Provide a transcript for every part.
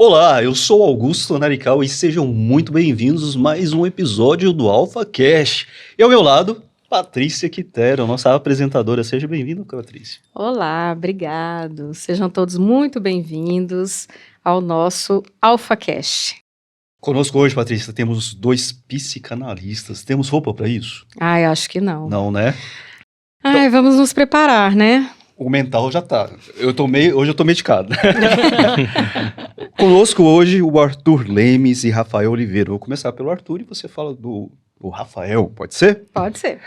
Olá, eu sou Augusto Narical e sejam muito bem-vindos a mais um episódio do AlphaCast. E ao meu lado, Patrícia Quitero, nossa apresentadora. Seja bem-vinda, Patrícia. Olá, obrigado. Sejam todos muito bem-vindos ao nosso AlphaCast. Conosco hoje, Patrícia, temos dois psicanalistas. Temos roupa para isso? Ai, acho que não. Não, né? Ai, vamos nos preparar, né? O mental já tá. Hoje eu tô medicado. Conosco hoje o Arthur Lemes e Rafael Oliveira. Vou começar pelo Arthur e você fala do Rafael, pode ser? Pode ser.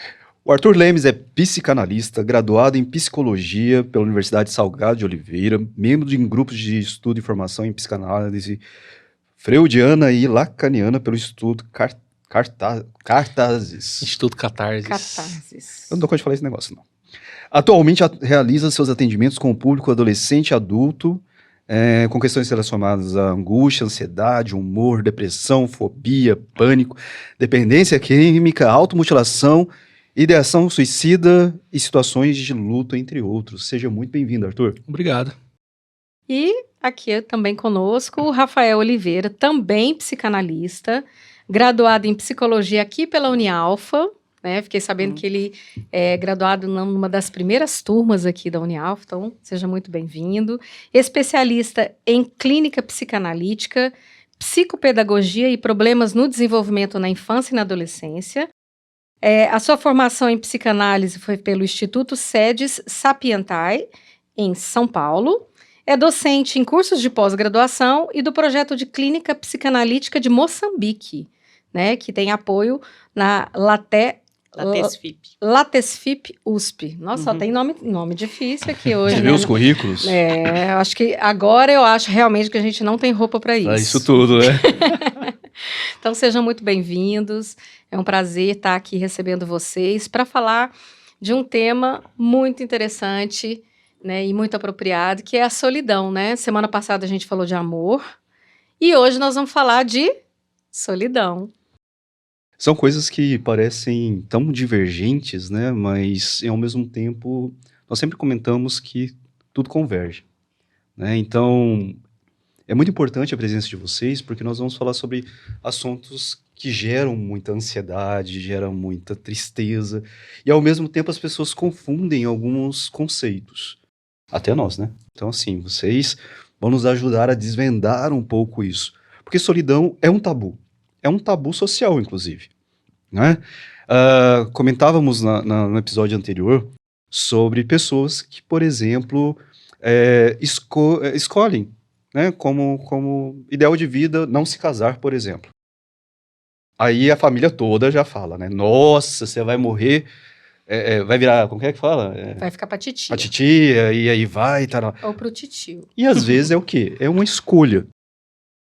O Arthur Lemes é psicanalista, graduado em psicologia pela Universidade Salgado de Oliveira, membro de grupos de estudo e formação em psicanálise freudiana e lacaniana pelo Instituto Cartazes. Instituto Catarses. Catarses. Eu não dou conta de falar esse negócio, não. Atualmente realiza seus atendimentos com o público adolescente e adulto, com questões relacionadas à angústia, ansiedade, humor, depressão, fobia, pânico, dependência química, automutilação, ideação suicida e situações de luto, entre outros. Seja muito bem-vindo, Arthur. Obrigado. E aqui também conosco o Rafael Oliveira, também psicanalista, graduado em psicologia aqui pela Unialfa, né? Fiquei sabendo que ele é graduado numa das primeiras turmas aqui da Unialfa, então seja muito bem-vindo. Especialista em clínica psicanalítica, psicopedagogia e problemas no desenvolvimento na infância e na adolescência. A sua formação em psicanálise foi pelo Instituto Sedes Sapientai, em São Paulo. É docente em cursos de pós-graduação e do projeto de clínica psicanalítica de Moçambique, né, que tem apoio na Latesfip USP. Nossa, só tem nome difícil aqui hoje. Você viu os currículos? Acho que agora eu acho realmente que a gente não tem roupa para isso. Isso tudo, né? Então sejam muito bem-vindos. É um prazer estar aqui recebendo vocês para falar de um tema muito interessante, né, e muito apropriado, que é a solidão, né? Semana passada a gente falou de amor e hoje nós vamos falar de solidão. São coisas que parecem tão divergentes, né? Mas, ao mesmo tempo, nós sempre comentamos que tudo converge, né? Então, é muito importante a presença de vocês, porque nós vamos falar sobre assuntos que geram muita ansiedade, geram muita tristeza, e, ao mesmo tempo, as pessoas confundem alguns conceitos. Até nós, né? Então, assim, vocês vão nos ajudar a desvendar um pouco isso. Porque solidão é um tabu. É um tabu social, inclusive, né? Comentávamos no episódio anterior sobre pessoas que, por exemplo, escolhem, né, como ideal de vida não se casar, por exemplo. Aí a família toda já fala, né? Nossa, você vai morrer, vai virar, como é que fala? Vai ficar pra titia. A titia, e aí vai, tá. Ou pro titio. E às vezes é o quê? É uma escolha.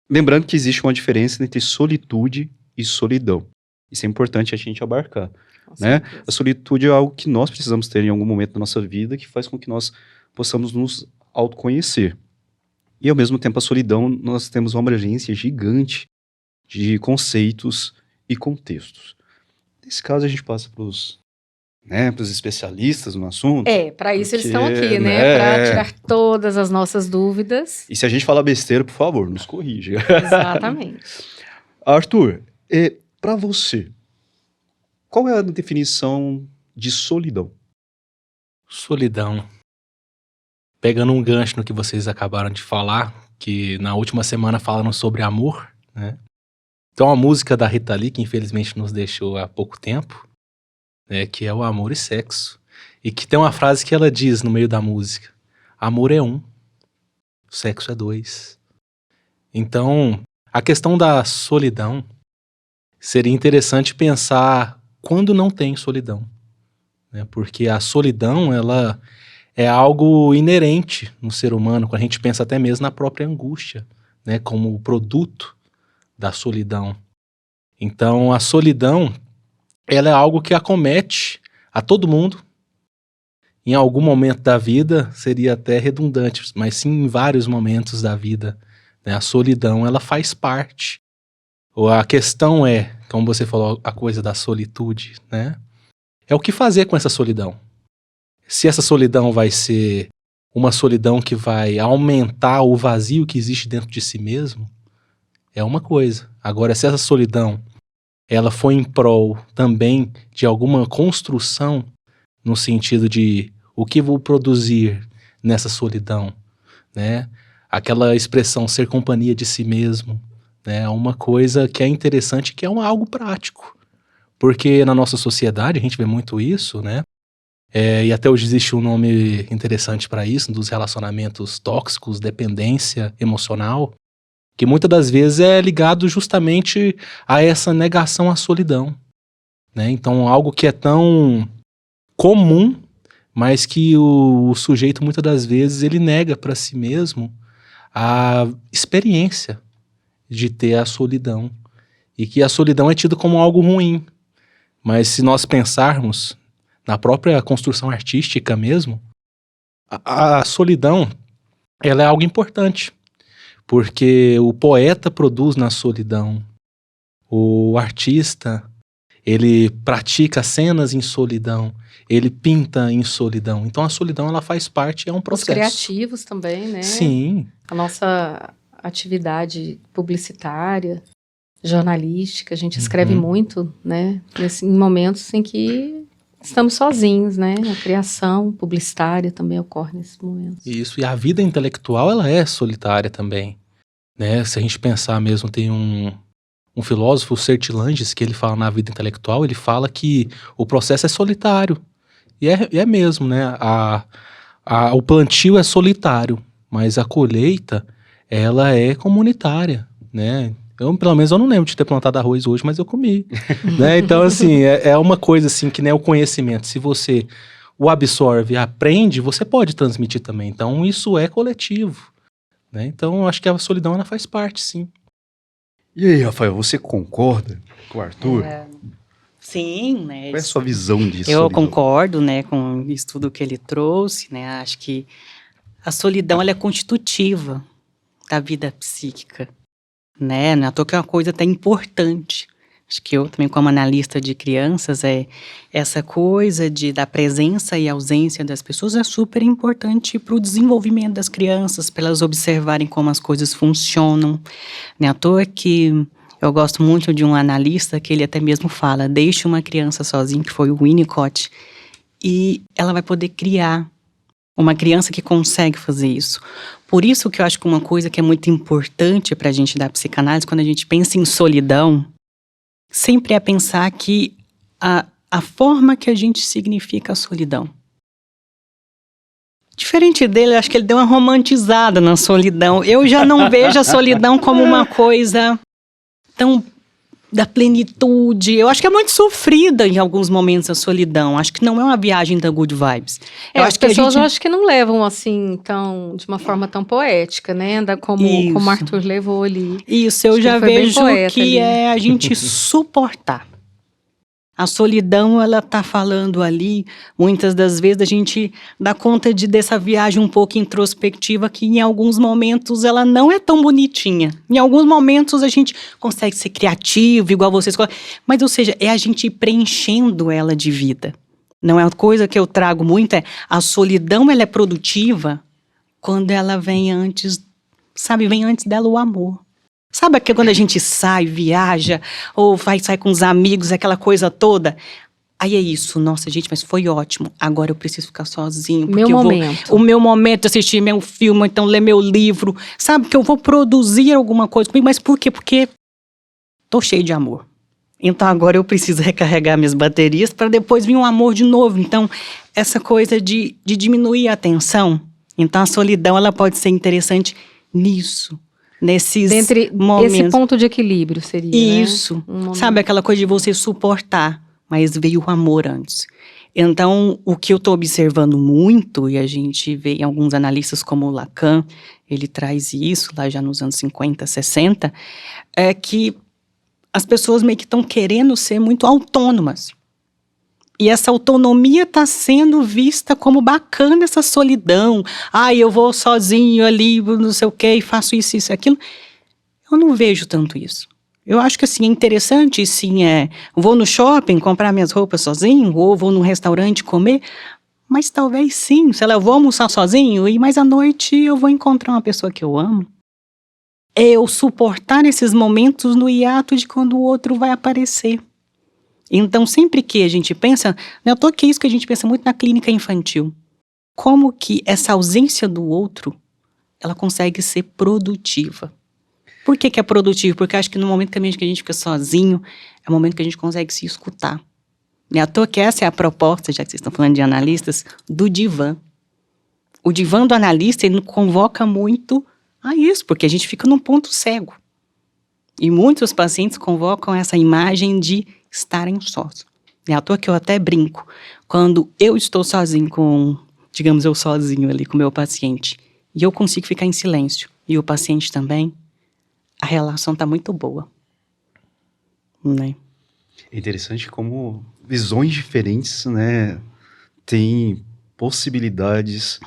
Lembrando que existe uma diferença entre solitude e solidão. Isso é importante a gente abarcar, né? A solitude é algo que nós precisamos ter em algum momento da nossa vida, que faz com que nós possamos nos autoconhecer. E ao mesmo tempo a solidão, nós temos uma abrangência gigante de conceitos e contextos. Nesse caso a gente passa para os especialistas no assunto. Para isso eles estão aqui, né? Para tirar todas as nossas dúvidas. E se a gente falar besteira, por favor, nos corrija. Exatamente. Arthur, para você, qual é a definição de solidão? Solidão. Pegando um gancho no que vocês acabaram de falar, que na última semana falaram sobre amor, né? Então a música da Rita Lee, que infelizmente nos deixou há pouco tempo, né, que é o Amor e Sexo. E que tem uma frase que ela diz no meio da música: amor é um, sexo é dois. Então, a questão da solidão, seria interessante pensar quando não tem solidão, né? Porque a solidão, ela é algo inerente no ser humano, quando a gente pensa até mesmo na própria angústia, né, como produto da solidão. Então, a solidão, ela é algo que acomete a todo mundo. Em algum momento da vida, seria até redundante, mas sim em vários momentos da vida, né, a solidão, ela faz parte. Ou a questão é, como você falou, a coisa da solitude, né? É o que fazer com essa solidão. Se essa solidão vai ser uma solidão que vai aumentar o vazio que existe dentro de si mesmo, é uma coisa. Agora, se essa solidão ela foi em prol também de alguma construção, no sentido de o que vou produzir nessa solidão, né? Aquela expressão ser companhia de si mesmo, né? É uma coisa que é interessante, que é algo prático. Porque na nossa sociedade a gente vê muito isso, né? E até hoje existe um nome interessante para isso, dos relacionamentos tóxicos, dependência emocional, que muitas das vezes é ligado justamente a essa negação à solidão, né? Então, algo que é tão comum, mas que o sujeito muitas das vezes ele nega para si mesmo a experiência de ter a solidão, e que a solidão é tida como algo ruim. Mas se nós pensarmos na própria construção artística mesmo, a solidão ela é algo importante. Porque o poeta produz na solidão, o artista, ele pratica cenas em solidão, ele pinta em solidão. Então a solidão ela faz parte, é um processo. Os criativos também, né? Sim. A nossa atividade publicitária, jornalística, a gente escreve muito, né? Em momentos em que estamos sozinhos, né? A criação publicitária também ocorre nesses momentos. Isso, e a vida intelectual, ela é solitária também, né? Se a gente pensar mesmo, tem um filósofo, o Sertilanges, que ele fala na vida intelectual, ele fala que o processo é solitário, e é mesmo, né? O plantio é solitário, mas a colheita, ela é comunitária, né? Pelo menos eu não lembro de ter plantado arroz hoje, mas eu comi, né? Então, assim, é uma coisa assim que, né, o conhecimento, se você o absorve, aprende, você pode transmitir também. Então, isso é coletivo, né? Então, eu acho que a solidão, ela faz parte, sim. E aí, Rafael, você concorda com o Arthur? Sim, né? Qual é a sua visão disso? Eu concordo, né, com o estudo que ele trouxe, né? Acho que a solidão, ela é constitutiva da vida psíquica, né? Não é à toa que é uma coisa até importante. Acho que eu também, como analista de crianças, essa coisa da presença e ausência das pessoas é super importante para o desenvolvimento das crianças, para elas observarem como as coisas funcionam. Não é à toa que eu gosto muito de um analista que ele até mesmo fala, deixe uma criança sozinha, que foi o Winnicott, e ela vai poder criar uma criança que consegue fazer isso. Por isso que eu acho que uma coisa que é muito importante para a gente da psicanálise, quando a gente pensa em solidão, sempre é pensar que a forma que a gente significa a solidão. Diferente dele, acho que ele deu uma romantizada na solidão. Eu já não vejo a solidão como uma coisa tão da plenitude. Eu acho que é muito sofrida em alguns momentos a solidão. Acho que não é uma viagem da good vibes. Eu acho as que pessoas eu acho que não levam assim de uma forma tão poética, né? Como Arthur levou ali. Isso, eu acho já vejo que ali. É a gente suportar. A solidão, ela tá falando ali, muitas das vezes, a gente dá conta dessa viagem um pouco introspectiva, que em alguns momentos ela não é tão bonitinha. Em alguns momentos a gente consegue ser criativo, igual vocês. Mas, ou seja, é a gente preenchendo ela de vida. Não é uma coisa que eu trago muito, a solidão, ela é produtiva quando ela vem antes, sabe, vem antes dela o amor. Sabe que quando a gente sai, viaja, ou sai com os amigos, aquela coisa toda? Aí é isso, nossa gente, mas foi ótimo. Agora eu preciso ficar sozinho. O meu momento de assistir meu filme, ou então ler meu livro. Sabe que eu vou produzir alguma coisa comigo, mas por quê? Porque tô cheio de amor. Então agora eu preciso recarregar minhas baterias para depois vir um amor de novo. Então essa coisa de diminuir a tensão. Então a solidão, ela pode ser interessante nisso. Nesses momentos. Esse ponto de equilíbrio seria, isso, né? Sabe aquela coisa de você suportar, mas veio o amor antes. Então, o que eu estou observando muito, e a gente vê em alguns analistas como o Lacan, ele traz isso lá já nos anos 50, 60, é que as pessoas meio que estão querendo ser muito autônomas. E essa autonomia está sendo vista como bacana, essa solidão. Eu vou sozinho ali, não sei o quê, e faço isso, isso, aquilo. Eu não vejo tanto isso. Eu acho que, assim, é interessante, sim, vou no shopping comprar minhas roupas sozinho, ou vou num restaurante comer, Mas talvez sim, sei lá, eu vou almoçar sozinho e mais à noite eu vou encontrar uma pessoa que eu amo. É eu suportar esses momentos no hiato de quando o outro vai aparecer. Então, sempre que a gente pensa, não é à toa que é isso que a gente pensa muito na clínica infantil. Como que essa ausência do outro, ela consegue ser produtiva. Por que é produtivo? Porque eu acho que no momento que a gente fica sozinho, é o momento que a gente consegue se escutar. Não é à toa que essa é a proposta, já que vocês estão falando de analistas, do divã. O divã do analista, ele convoca muito a isso, porque a gente fica num ponto cego. E muitos pacientes convocam essa imagem de estarem sós. Não é à toa que eu até brinco. Quando eu estou sozinho digamos eu sozinho ali com o meu paciente, e eu consigo ficar em silêncio, e o paciente também, a relação está muito boa. Né? É interessante como visões diferentes, né, têm possibilidades,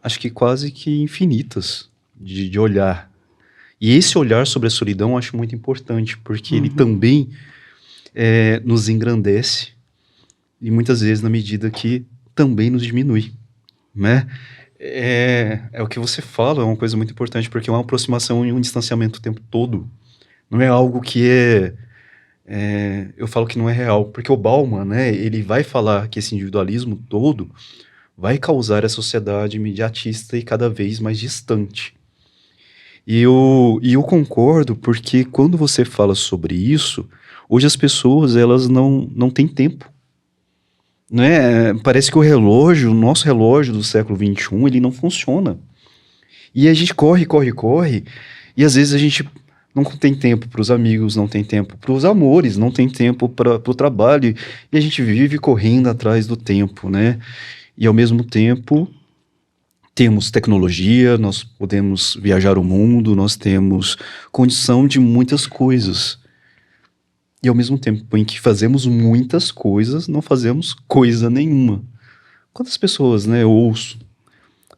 acho que quase que infinitas, de olhar. E esse olhar sobre a solidão eu acho muito importante, porque ele também nos engrandece, e muitas vezes na medida que também nos diminui, né? É o que você fala, é uma coisa muito importante, porque é uma aproximação e um distanciamento o tempo todo. Não é algo que eu falo que não é real, porque o Bauman, né, ele vai falar que esse individualismo todo vai causar a sociedade imediatista e cada vez mais distante. E eu concordo, porque quando você fala sobre isso, hoje as pessoas, elas não têm tempo. Né? Parece que o nosso relógio do século XXI, ele não funciona. E a gente corre, e às vezes a gente não tem tempo para os amigos, não tem tempo para os amores, não tem tempo para o trabalho, e a gente vive correndo atrás do tempo, né? E ao mesmo tempo temos tecnologia, nós podemos viajar o mundo, nós temos condição de muitas coisas. E ao mesmo tempo em que fazemos muitas coisas, não fazemos coisa nenhuma. Quantas pessoas, né, eu ouço,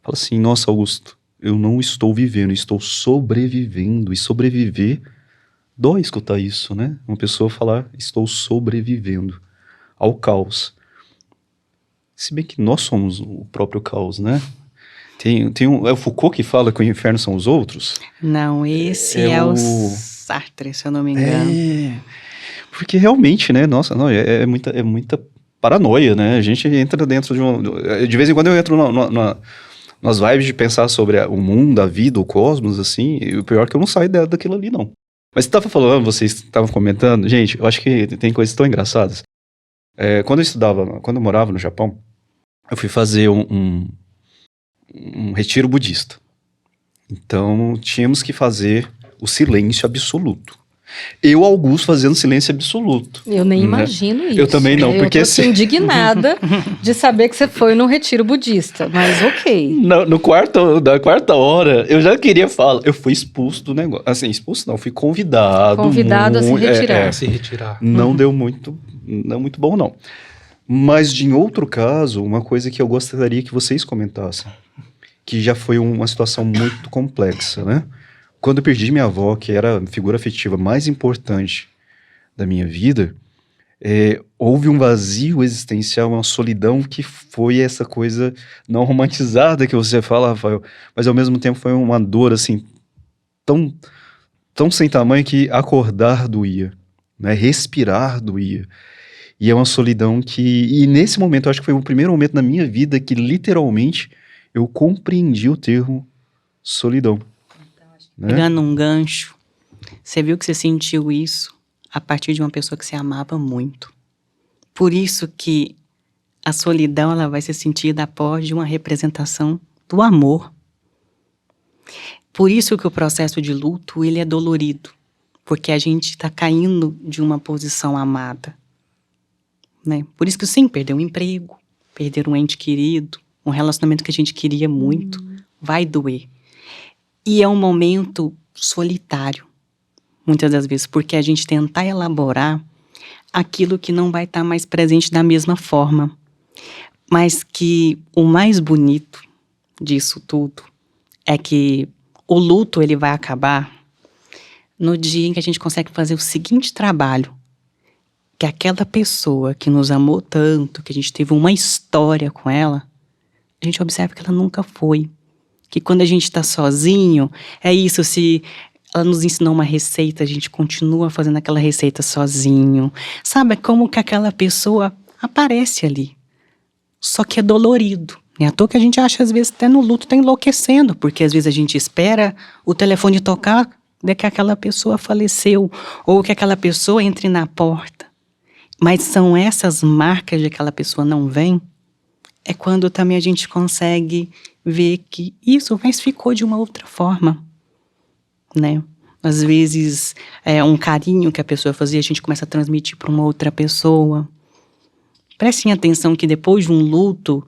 fala assim, nossa, Augusto, eu não estou vivendo, estou sobrevivendo. E sobreviver, dói escutar isso, né? Uma pessoa falar, estou sobrevivendo ao caos. Se bem que nós somos o próprio caos, né? É o Foucault que fala que o inferno são os outros? Não, esse é o Sartre, se eu não me engano. Porque realmente, né? Nossa, não, é muita paranoia, né? A gente entra dentro de uma... De vez em quando eu entro nas vibes de pensar sobre o mundo, a vida, o cosmos, assim, e o pior é que eu não saio daquilo ali, não. Mas você estava falando, vocês estavam comentando, gente, eu acho que tem coisas tão engraçadas. Quando eu morava no Japão, eu fui fazer um retiro budista. Então, tínhamos que fazer o silêncio absoluto. Eu, Augusto, fazendo silêncio absoluto. Eu nem imagino isso. Eu também não, porque eu tô assim, indignada de saber que você foi num retiro budista, mas ok. Na quarta hora, eu já queria falar. Eu fui expulso do negócio. Assim, expulso não, fui convidado. Convidado a se retirar. Se retirar. Não deu muito bom, não. Mas, em outro caso, uma coisa que eu gostaria que vocês comentassem, que já foi uma situação muito complexa, né? Quando eu perdi minha avó, que era a figura afetiva mais importante da minha vida, houve um vazio existencial, uma solidão que foi essa coisa não romantizada que você fala, Rafael, mas ao mesmo tempo foi uma dor assim, tão sem tamanho que acordar doía, né? Respirar doía. E é uma solidão e nesse momento, eu acho que foi o primeiro momento na minha vida que literalmente eu compreendi o termo solidão. Né? Pegando um gancho, você viu que você sentiu isso a partir de uma pessoa que você amava muito. Por isso que a solidão ela vai ser sentida após de uma representação do amor. Por isso que o processo de luto ele é dolorido, porque a gente está caindo de uma posição amada. Né? Por isso que sim, perder um emprego, perder um ente querido, um relacionamento que a gente queria muito, vai doer. E é um momento solitário, muitas das vezes, porque a gente tentar elaborar aquilo que não vai estar mais presente da mesma forma. Mas que o mais bonito disso tudo é que o luto ele vai acabar no dia em que a gente consegue fazer o seguinte trabalho, que aquela pessoa que nos amou tanto, que a gente teve uma história com ela, a gente observa que ela nunca foi. Que quando a gente está sozinho, é isso, se ela nos ensinou uma receita, a gente continua fazendo aquela receita sozinho. Sabe, como que aquela pessoa aparece ali. Só que é dolorido. É à toa que a gente acha, às vezes, até no luto tá enlouquecendo, porque às vezes a gente espera o telefone tocar de que aquela pessoa faleceu, ou que aquela pessoa entre na porta. Mas são essas marcas de que aquela pessoa não vem, é quando também a gente consegue ver que isso, mas ficou de uma outra forma, né? Às vezes, um carinho que a pessoa fazia, a gente começa a transmitir para uma outra pessoa. Prestem atenção que depois de um luto,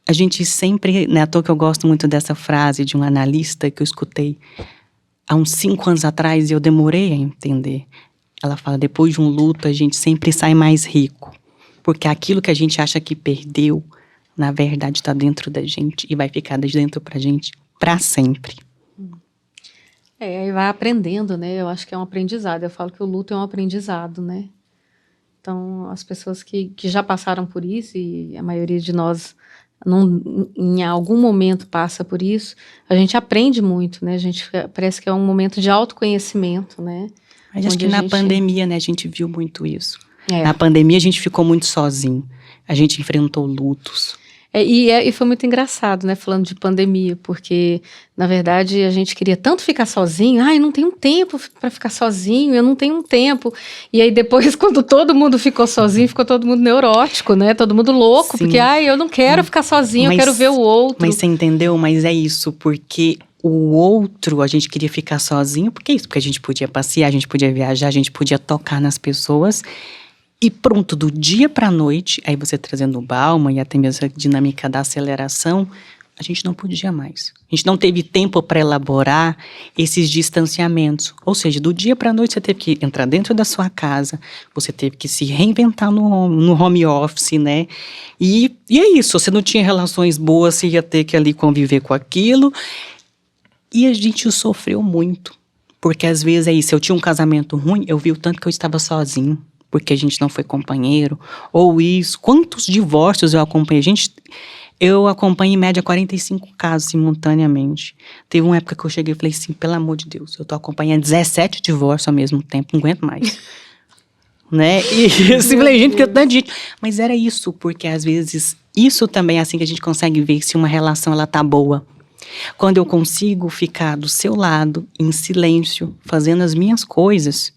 a gente sempre, né, à toa que eu gosto muito dessa frase de um analista que eu escutei há uns 5 anos atrás e eu demorei a entender. Ela fala, depois de um luto, a gente sempre sai mais rico, porque aquilo que a gente acha que perdeu, na verdade, está dentro da gente e vai ficar de dentro pra gente para sempre. Aí vai aprendendo, né? Eu acho que é um aprendizado. Eu falo que o luto é um aprendizado, né? Então, as pessoas que já passaram por isso, e a maioria de nós em algum momento passa por isso, a gente aprende muito, né? Parece que é um momento de autoconhecimento, né? Mas acho que na pandemia, né, a gente viu muito isso. É. Na pandemia, a gente ficou muito sozinho. A gente enfrentou lutos. E foi muito engraçado, né, falando de pandemia, porque, na verdade, a gente queria tanto ficar sozinho. Ai, não tenho tempo para ficar sozinho, eu não tenho tempo. E aí, depois, quando todo mundo ficou sozinho, ficou todo mundo neurótico, né? Todo mundo louco, Sim. Porque, eu não quero ficar sozinho, eu quero ver o outro. Mas você entendeu? Mas é isso, porque o outro, a gente queria ficar sozinho, porque é isso, porque a gente podia passear, a gente podia viajar, a gente podia tocar nas pessoas. E pronto, do dia para a noite, aí você trazendo o Bauman e até mesmo a dinâmica da aceleração, a gente não podia mais. A gente não teve tempo para elaborar esses distanciamentos. Ou seja, do dia para a noite você teve que entrar dentro da sua casa, você teve que se reinventar no home office, né? E é isso, você não tinha relações boas, você ia ter que ali conviver com aquilo. E a gente sofreu muito. Porque às vezes é isso, eu tinha um casamento ruim, eu vi o tanto que eu estava sozinho. Porque a gente não foi companheiro, ou isso. Quantos divórcios eu acompanhei? Eu acompanho em média 45 casos simultaneamente. Teve uma época que eu cheguei e falei assim, pelo amor de Deus, eu tô acompanhando 17 divórcios ao mesmo tempo, não aguento mais. Né? E eu falei, gente, porque eu tanto de gente. Mas era isso, porque às vezes, isso também é assim que a gente consegue ver se uma relação ela tá boa. Quando eu consigo ficar do seu lado, em silêncio, fazendo as minhas coisas.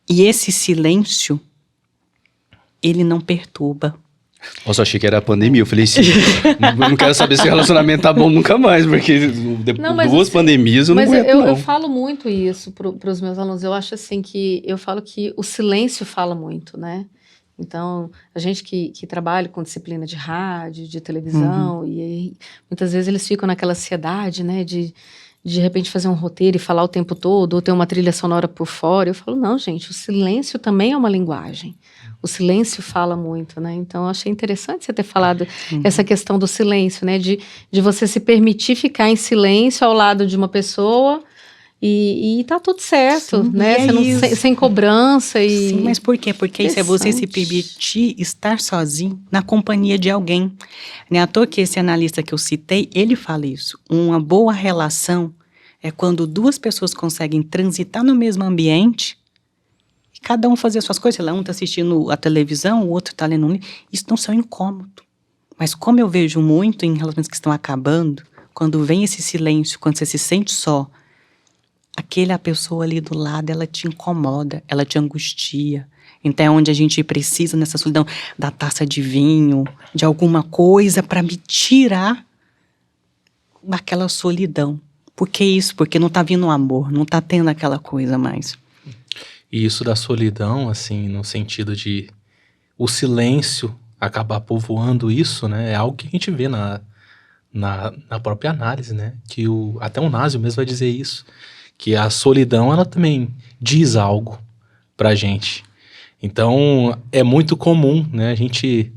E esse silêncio, ele não perturba. Nossa, eu achei que era a pandemia. Eu falei assim, não quero saber se o relacionamento tá bom nunca mais, porque duas pandemias eu não aguento, não. Eu falo muito isso para os meus alunos. Eu acho assim eu falo que o silêncio fala muito, né? Então, a gente que trabalha com disciplina de rádio, de televisão, e aí, muitas vezes eles ficam naquela ansiedade, né, de repente fazer um roteiro e falar o tempo todo, ou ter uma trilha sonora por fora. Eu falo, não, gente, o silêncio também é uma linguagem. O silêncio fala muito, né? Então, eu achei interessante você ter falado essa questão do silêncio, né? De você se permitir ficar em silêncio ao lado de uma pessoa e tá tudo certo, Sim, né? Sem cobrança e... Sim, mas por quê? Porque isso é você se permitir estar sozinho na companhia de alguém. Não é à toa que esse analista que eu citei, ele fala isso. Uma boa relação é quando duas pessoas conseguem transitar no mesmo ambiente e cada um fazer as suas coisas. Sei lá, um está assistindo a televisão, o outro está lendo um livro. Isso não é um incômodo. Mas como eu vejo muito em relações que estão acabando, quando vem esse silêncio, quando você se sente só, aquela pessoa ali do lado, ela te incomoda, ela te angustia. Então é onde a gente precisa, nessa solidão, da taça de vinho, de alguma coisa para me tirar daquela solidão. Por que isso? Porque não tá vindo o amor, não tá tendo aquela coisa mais. E isso da solidão, assim, no sentido de o silêncio acabar povoando isso, né? É algo que a gente vê na própria análise, né? Que até o Násio mesmo vai dizer isso. Que a solidão, ela também diz algo pra gente. Então, é muito comum, né? A gente,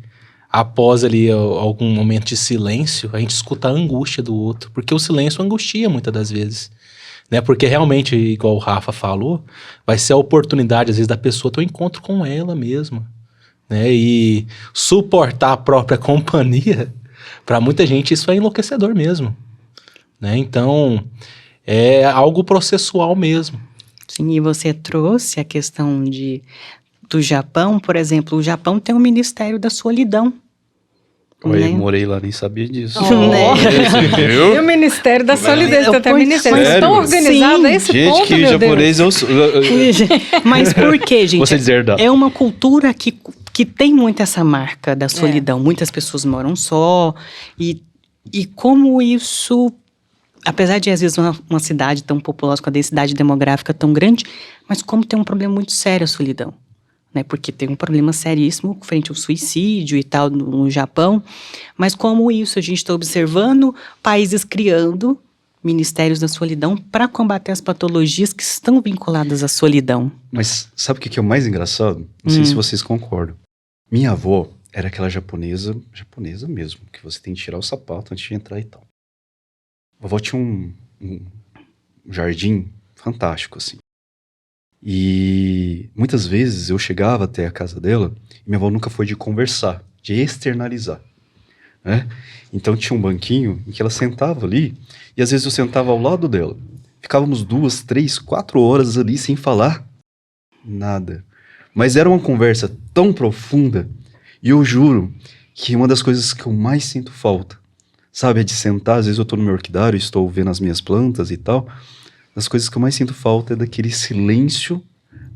após ali algum momento de silêncio, a gente escuta a angústia do outro. Porque o silêncio angustia muitas das vezes. Né? Porque realmente, igual o Rafa falou, vai ser a oportunidade, às vezes, da pessoa ter um encontro com ela mesma. Né? E suportar a própria companhia Para muita gente isso é enlouquecedor mesmo, né? Então, é algo processual mesmo. Sim, e você trouxe a questão do Japão, por exemplo, o Japão tem um Ministério da Solidão. Olha, eu Né? morei lá, nem sabia disso. E o Ministério da Solidez, tem até Pois, ministério. Mas sério? tão organizado a esse Gente, ponto, que meu japonês Deus. Mas por quê, gente? Você deserdado. É uma cultura que tem muito essa marca da solidão. Muitas pessoas moram só. E como isso, apesar de às vezes uma cidade tão populosa, com a densidade demográfica tão grande, mas como tem um problema muito sério a solidão. Né, porque tem um problema seríssimo frente ao suicídio e tal no Japão, mas como isso a gente está observando países criando ministérios da solidão para combater as patologias que estão vinculadas à solidão. Mas sabe o que é o mais engraçado? Não sei se vocês concordam. Minha avó era aquela japonesa mesmo, que você tem que tirar o sapato antes de entrar e tal. A avó tinha um jardim fantástico, assim. E muitas vezes eu chegava até a casa dela e minha avó nunca foi de conversar, de externalizar, né? Então tinha um banquinho em que ela sentava ali e às vezes eu sentava ao lado dela. Ficávamos 2, 3, 4 horas ali sem falar nada. Mas era uma conversa tão profunda e eu juro que uma das coisas que eu mais sinto falta, sabe, é de sentar, às vezes eu tô no meu orquidário, estou vendo as minhas plantas e tal. As coisas que eu mais sinto falta é daquele silêncio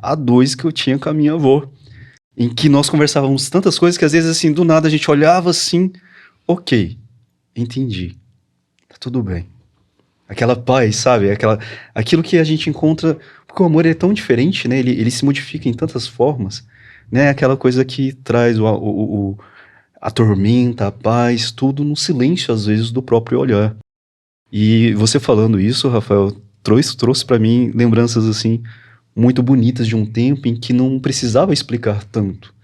a dois que eu tinha com a minha avó. Em que nós conversávamos tantas coisas que às vezes, assim, do nada a gente olhava assim, ok, entendi, tá tudo bem. Aquela paz, sabe? Aquilo que a gente encontra, porque o amor é tão diferente, né? Ele se modifica em tantas formas, né? Aquela coisa que traz a tormenta, a paz, tudo no silêncio, às vezes, do próprio olhar. E você falando isso, Rafael, trouxe para mim lembranças assim muito bonitas de um tempo em que não precisava explicar tanto.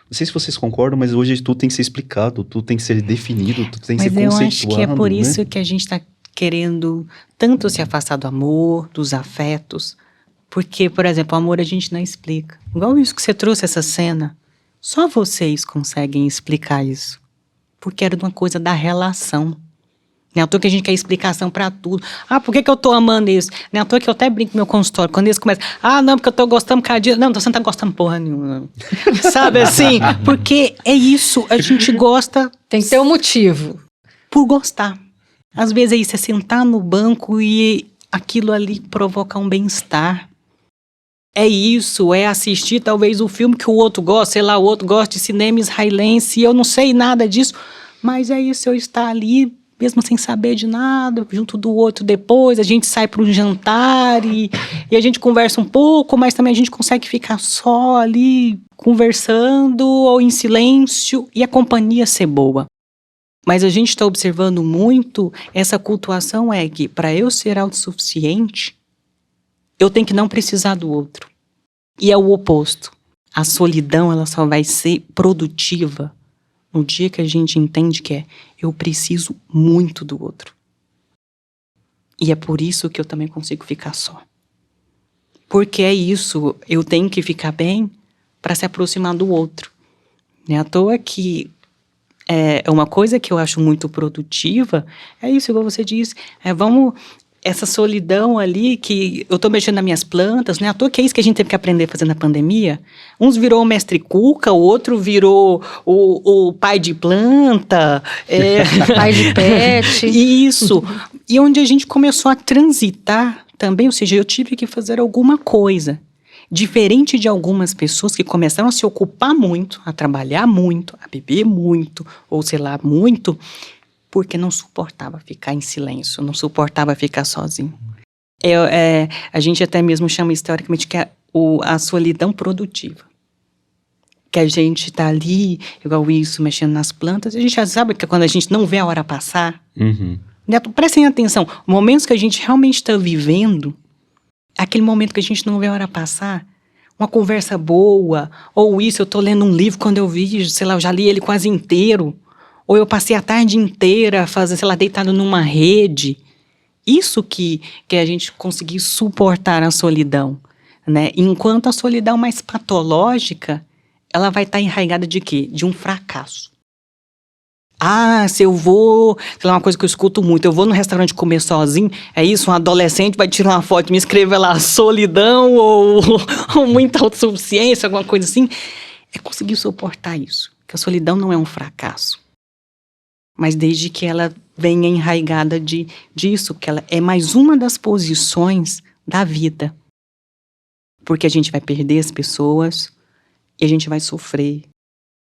Não sei se vocês concordam, mas hoje tudo tem que ser explicado, tudo tem que ser definido, tudo tem que ser conceituado. Mas eu acho que é por né? isso que a gente está querendo tanto se afastar do amor, dos afetos, porque, por exemplo, o amor a gente não explica. Igual isso que você trouxe, essa cena, só vocês conseguem explicar isso, porque era uma coisa da relação. Não é à toa que a gente quer explicação pra tudo. Ah, por que eu tô amando isso? Não é à toa que eu até brinco no meu consultório. Quando eles começam, não, porque eu tô gostando cada dia. Não, você não tá gostando porra nenhuma. Sabe assim? Porque é isso, a gente gosta... Tem que ter um motivo. Por gostar. Às vezes é isso, é sentar no banco e aquilo ali provoca um bem-estar. É isso, é assistir talvez o filme que o outro gosta, sei lá, o outro gosta de cinema israelense, e eu não sei nada disso, mas é isso, eu estar ali... mesmo sem saber de nada, junto do outro depois, a gente sai para um jantar e a gente conversa um pouco, mas também a gente consegue ficar só ali, conversando ou em silêncio e a companhia ser boa. Mas a gente está observando muito essa cultuação é que para eu ser autossuficiente, eu tenho que não precisar do outro. E é o oposto. A solidão ela só vai ser produtiva no dia que a gente entende que eu preciso muito do outro. E é por isso que eu também consigo ficar só. Porque é isso, eu tenho que ficar bem para se aproximar do outro. Não é à toa que é uma coisa que eu acho muito produtiva, é isso, igual você disse, essa solidão ali, que eu tô mexendo nas minhas plantas, né? À toa que é isso que a gente teve que aprender a fazer na pandemia. Uns virou o mestre Cuca, o outro virou o pai de planta. Pai de pet. Isso. E onde a gente começou a transitar também, ou seja, eu tive que fazer alguma coisa. Diferente de algumas pessoas que começaram a se ocupar muito, a trabalhar muito, a beber muito, ou sei lá, muito... porque não suportava ficar em silêncio, não suportava ficar sozinho. A gente até mesmo chama historicamente que é a solidão produtiva. Que a gente está ali, igual isso, mexendo nas plantas, a gente já sabe que quando a gente não vê a hora passar, né, prestem atenção, momentos que a gente realmente está vivendo, aquele momento que a gente não vê a hora passar, uma conversa boa, ou isso, eu estou lendo um livro, quando eu vi, sei lá, eu já li ele quase inteiro, ou eu passei a tarde inteira fazendo, sei lá, deitado numa rede. Isso que a gente conseguir suportar a solidão, né? Enquanto a solidão mais patológica, ela vai estar enraizada de quê? De um fracasso. Se eu vou, sei lá, uma coisa que eu escuto muito, eu vou no restaurante comer sozinho, é isso, um adolescente vai tirar uma foto e me escrever lá solidão ou muita autossuficiência, alguma coisa assim. É conseguir suportar isso, que a solidão não é um fracasso. Mas desde que ela venha enraigada disso, que ela é mais uma das posições da vida. Porque a gente vai perder as pessoas e a gente vai sofrer.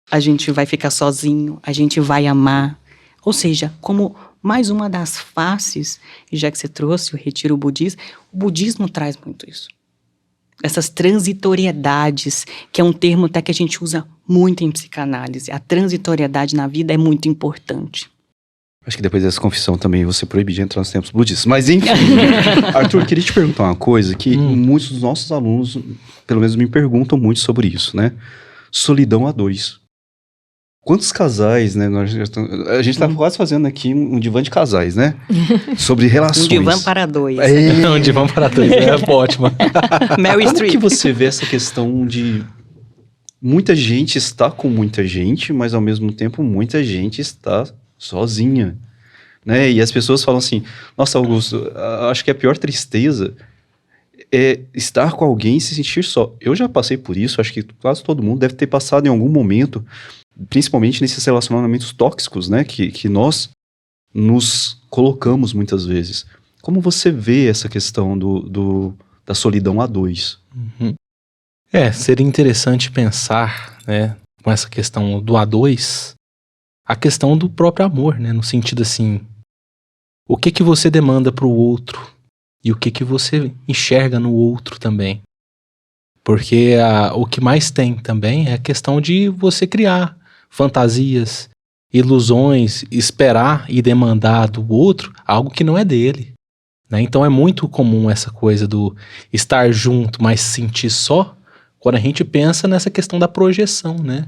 A gente vai ficar sozinho, a gente vai amar. Ou seja, como mais uma das faces, e já que você trouxe o retiro budista, o budismo traz muito isso. Essas transitoriedades, que é um termo até que a gente usa muito em psicanálise. A transitoriedade na vida é muito importante. Acho que depois dessa confissão também você proíbe de entrar nos tempos budistas. Mas enfim, Arthur, queria te perguntar uma coisa que muitos dos nossos alunos, pelo menos me perguntam muito sobre isso, né? Solidão a dois. Quantos casais, né? A gente tá quase fazendo aqui um divã de casais, né? Sobre relações. Um divã para dois. Um divã para dois, ótimo. Como que você vê essa questão de muita gente está com muita gente, mas ao mesmo tempo muita gente está sozinha, né? E as pessoas falam assim, nossa, Augusto, acho que a pior tristeza é estar com alguém e se sentir só. Eu já passei por isso, acho que quase todo mundo deve ter passado em algum momento, principalmente nesses relacionamentos tóxicos, né, que nós nos colocamos muitas vezes. Como você vê essa questão da solidão a dois? Seria interessante pensar, né, com essa questão do a dois, a questão do próprio amor, né, no sentido assim, o que você demanda para o outro e o que você enxerga no outro também. Porque o que mais tem também é a questão de você criar fantasias, ilusões, esperar e demandar do outro algo que não é dele, né? Então é muito comum essa coisa do estar junto, mas se sentir só, quando a gente pensa nessa questão da projeção, né?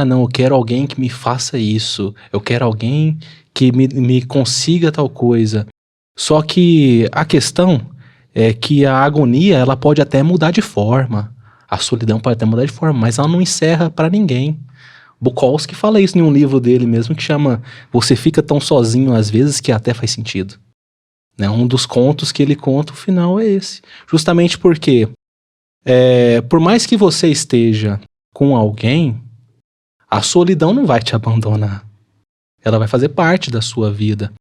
Não, eu quero alguém que me faça isso, eu quero alguém que me consiga tal coisa. Só que a questão é que a agonia, ela pode até mudar de forma, a solidão pode até mudar de forma, mas ela não encerra para ninguém. Bukowski fala isso em um livro dele mesmo que chama Você Fica Tão Sozinho às Vezes que Até Faz Sentido. Né? Um dos contos que ele conta, o final é esse. Justamente porque, por mais que você esteja com alguém, a solidão não vai te abandonar. Ela vai fazer parte da sua vida.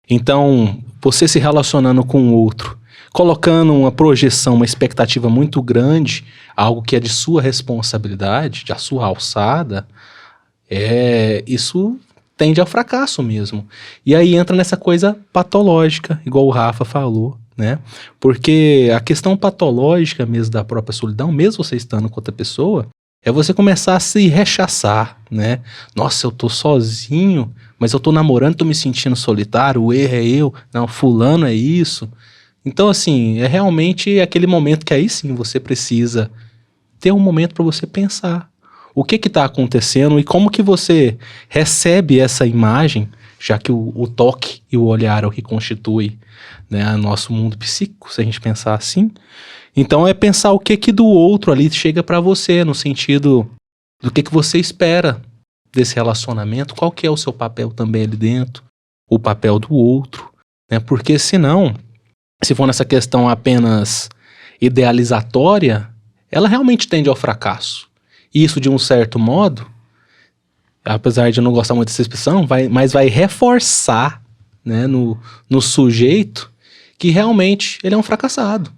Então, você se relacionando com o outro, colocando uma projeção, uma expectativa muito grande, algo que é de sua responsabilidade, de a sua alçada, isso tende ao fracasso mesmo. E aí entra nessa coisa patológica, igual o Rafa falou, né? Porque a questão patológica mesmo da própria solidão, mesmo você estando com outra pessoa, é você começar a se rechaçar, né? Nossa, eu tô sozinho, mas eu tô namorando, tô me sentindo solitário, o erro é eu, não, fulano é isso. Então, assim, é realmente aquele momento que aí sim você precisa ter um momento para você pensar. O que está acontecendo e como que você recebe essa imagem, já que o toque e o olhar é o que constitui, né, nosso mundo psíquico, se a gente pensar assim. Então é pensar o que do outro ali chega para você, no sentido do que você espera desse relacionamento, qual que é o seu papel também ali dentro, o papel do outro, né? Porque senão, se for nessa questão apenas idealizatória, ela realmente tende ao fracasso. Isso, de um certo modo, apesar de eu não gostar muito dessa expressão, mas vai reforçar, né, no sujeito que realmente ele é um fracassado.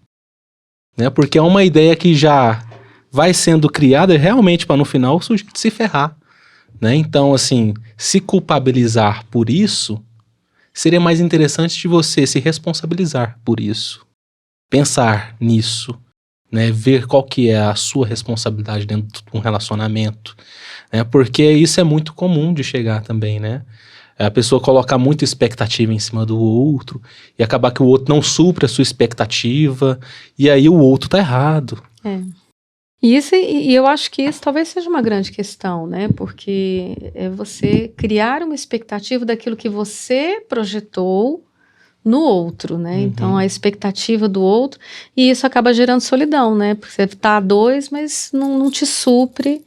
Né? Porque é uma ideia que já vai sendo criada realmente para no final o sujeito se ferrar. Né? Então, assim, se culpabilizar por isso, seria mais interessante de você se responsabilizar por isso. Pensar nisso. Né, ver qual que é a sua responsabilidade dentro de um relacionamento, né, porque isso é muito comum de chegar também, né, a pessoa colocar muita expectativa em cima do outro e acabar que o outro não supre a sua expectativa e aí o outro tá errado. E eu acho que isso talvez seja uma grande questão, né, porque é você criar uma expectativa daquilo que você projetou no outro, né? Então a expectativa do outro, e isso acaba gerando solidão, né? Porque você tá a dois, mas não te supre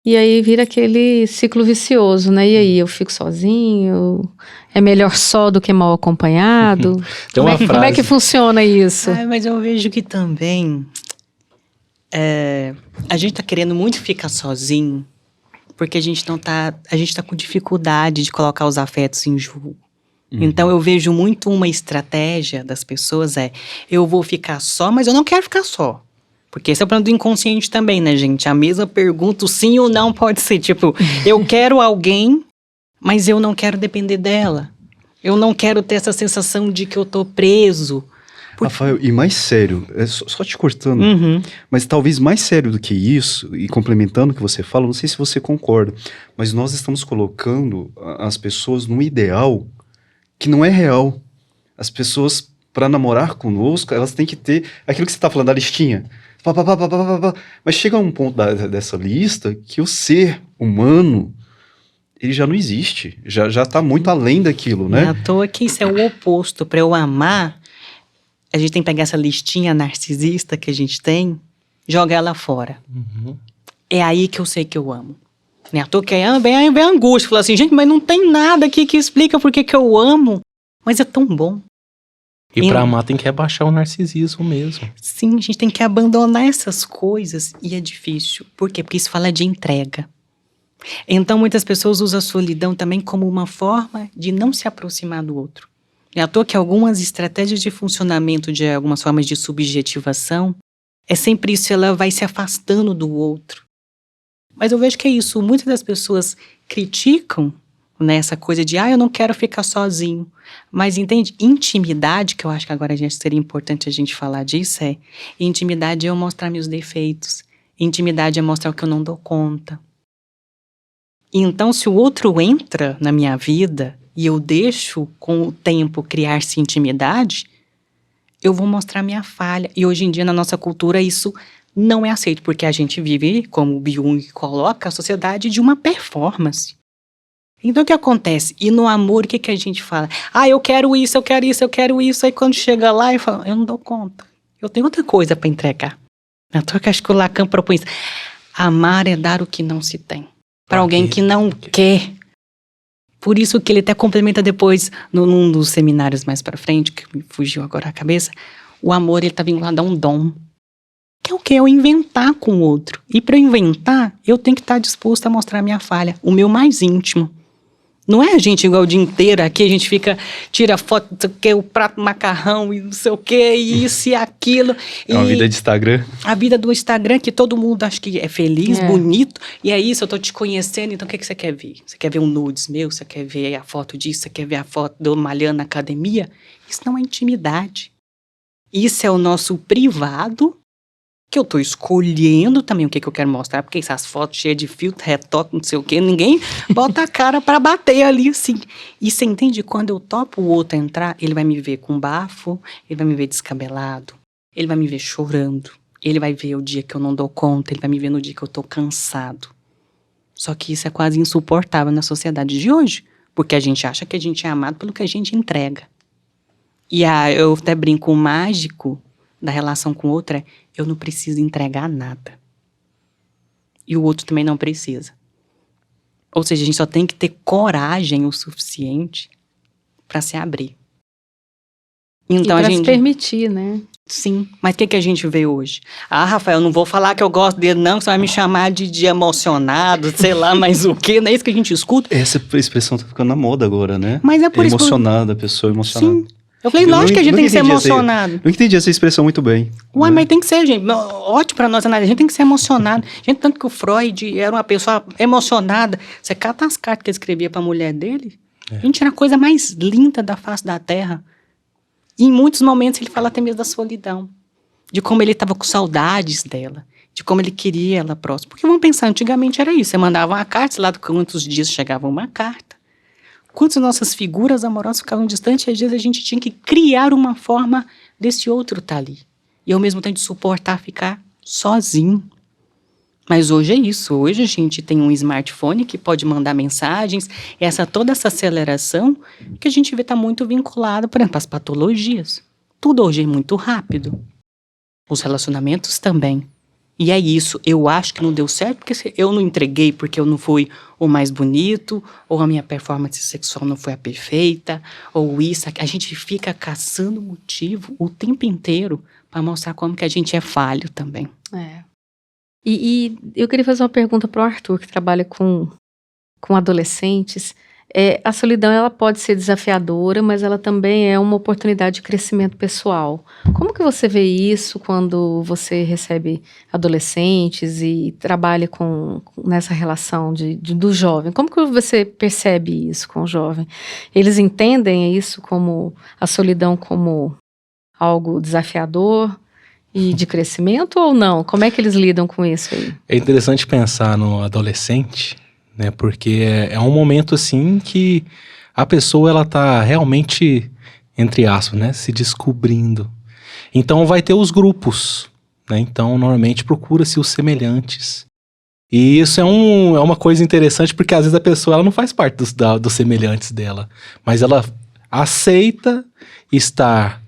E aí vira aquele ciclo vicioso, né? E aí, eu fico sozinho? É melhor só do que mal acompanhado? Tem uma Como é que frase- funciona isso? Mas eu vejo que também a gente tá querendo muito ficar sozinho porque a gente tá com dificuldade de colocar os afetos em jogo. Então eu vejo muito uma estratégia das pessoas eu vou ficar só, mas eu não quero ficar só. Porque esse é o plano do inconsciente também, né, gente? A mesma pergunta, o sim ou não pode ser. Tipo, eu quero alguém, mas eu não quero depender dela. Eu não quero ter essa sensação de que eu tô preso. Rafael, e mais sério, só te cortando, Uhum. mas talvez mais sério do que isso, e complementando o que você fala, não sei se você concorda, mas nós estamos colocando as pessoas num ideal que não é real. As pessoas, para namorar conosco, elas têm que ter aquilo que você está falando, da listinha. Pá, pá, pá, pá, pá, pá, pá. Mas chega um ponto dessa lista que o ser humano, ele já não existe. Já está muito além daquilo, Não é né? à toa que isso é o oposto. Para eu amar, a gente tem que pegar essa listinha narcisista que a gente tem, jogar ela fora. Uhum. É aí que eu sei que eu amo. Não é à toa que vem a angústia. Fala assim, gente, mas não tem nada aqui que explica por que eu amo. Mas é tão bom. E pra amar tem que rebaixar o narcisismo mesmo. Sim, a gente tem que abandonar essas coisas e é difícil. Por quê? Porque isso fala de entrega. Então, muitas pessoas usam a solidão também como uma forma de não se aproximar do outro. É à toa que algumas estratégias de funcionamento de algumas formas de subjetivação, é sempre isso, ela vai se afastando do outro. Mas eu vejo que é isso, muitas das pessoas criticam, né, essa coisa de, eu não quero ficar sozinho. Mas entende? Intimidade, que eu acho que agora seria importante a gente falar disso, intimidade é eu mostrar meus defeitos. Intimidade é mostrar o que eu não dou conta. Então, se o outro entra na minha vida e eu deixo, com o tempo, criar-se intimidade, eu vou mostrar minha falha. E hoje em dia, na nossa cultura, isso não é aceito, porque a gente vive, como o Byung coloca, a sociedade de uma performance. Então, o que acontece? E no amor, o que a gente fala? Eu quero isso, eu quero isso, eu quero isso. Aí, quando chega lá, eu falo, eu não dou conta. Eu tenho outra coisa para entregar. Então, acho que o Lacan propõe isso. Amar é dar o que não se tem. Para alguém que não quer. Por isso que ele até complementa depois, num dos seminários mais para frente, que me fugiu agora a cabeça, o amor, ele está vinculado a um dom. Que é o quê? Eu inventar com o outro. E para eu inventar, eu tenho que estar disposto a mostrar a minha falha, o meu mais íntimo. Não é a gente igual o dia inteiro, aqui a gente tira foto, não sei o que, o prato macarrão e não sei o que, e isso e aquilo. É uma vida de Instagram. A vida do Instagram, que todo mundo acha que é feliz, bonito, e é isso, eu tô te conhecendo, então o que você quer ver? Você quer ver um nudes meu? Você quer ver a foto disso? Você quer ver a foto do malhando na academia? Isso não é intimidade. Isso é o nosso privado, que eu tô escolhendo também o que eu quero mostrar, porque essas fotos cheias de filtro, retoque, não sei o que, ninguém bota a cara pra bater ali, assim. E você entende? Quando eu topo o outro entrar, ele vai me ver com bafo, ele vai me ver descabelado, ele vai me ver chorando, ele vai ver o dia que eu não dou conta, ele vai me ver no dia que eu tô cansado. Só que isso é quase insuportável na sociedade de hoje, porque a gente acha que a gente é amado pelo que a gente entrega. E eu até brinco, o mágico da relação com o outro eu não preciso entregar nada. E o outro também não precisa. Ou seja, a gente só tem que ter coragem o suficiente para se abrir. Então, e para se permitir, né? Sim, mas o que a gente vê hoje? Rafael, não vou falar que eu gosto dele não, que você vai me chamar de emocionado, sei lá, mas o quê? Não é isso que a gente escuta? Essa expressão tá ficando na moda agora, né? Mas é por isso... Emocionada, a pessoa emocionada. Sim. Eu falei, lógico que a gente tem que ser emocionado. Não entendi essa expressão muito bem. Ué, mas tem que ser, gente. Ótimo pra nós analisar. A gente tem que ser emocionado. Gente, tanto que o Freud era uma pessoa emocionada. Você cata as cartas que ele escrevia pra mulher dele. Gente, era a coisa mais linda da face da Terra. E em muitos momentos ele fala até mesmo da solidão. De como ele estava com saudades dela. De como ele queria ela próxima. Porque vamos pensar, antigamente era isso. Você mandava uma carta, sei lá, quantos dias chegava uma carta. Quantas nossas figuras amorosas ficavam distantes, e às vezes a gente tinha que criar uma forma desse outro estar ali. E ao mesmo tempo de suportar ficar sozinho. Mas hoje é isso. Hoje a gente tem um smartphone que pode mandar mensagens. Toda essa aceleração que a gente vê está muito vinculada, por exemplo, às patologias. Tudo hoje é muito rápido. Os relacionamentos também. E é isso, eu acho que não deu certo porque eu não entreguei porque eu não fui o mais bonito, ou a minha performance sexual não foi a perfeita, ou isso, a gente fica caçando motivo o tempo inteiro para mostrar como que a gente é falho também. É. E eu queria fazer uma pergunta para o Arthur, que trabalha com adolescentes. A solidão, ela pode ser desafiadora, mas ela também é uma oportunidade de crescimento pessoal. Como que você vê isso quando você recebe adolescentes e trabalha nessa relação do jovem? Como que você percebe isso com o jovem? Eles entendem isso como a solidão como algo desafiador e de crescimento ou não? Como é que eles lidam com isso aí? É interessante pensar no adolescente, né? Porque é um momento assim que a pessoa ela tá realmente, entre aspas, né, se descobrindo. Então vai ter os grupos, né? Então normalmente procura-se os semelhantes. E isso é uma coisa interessante porque às vezes a pessoa ela não faz parte dos semelhantes dela, mas ela aceita estar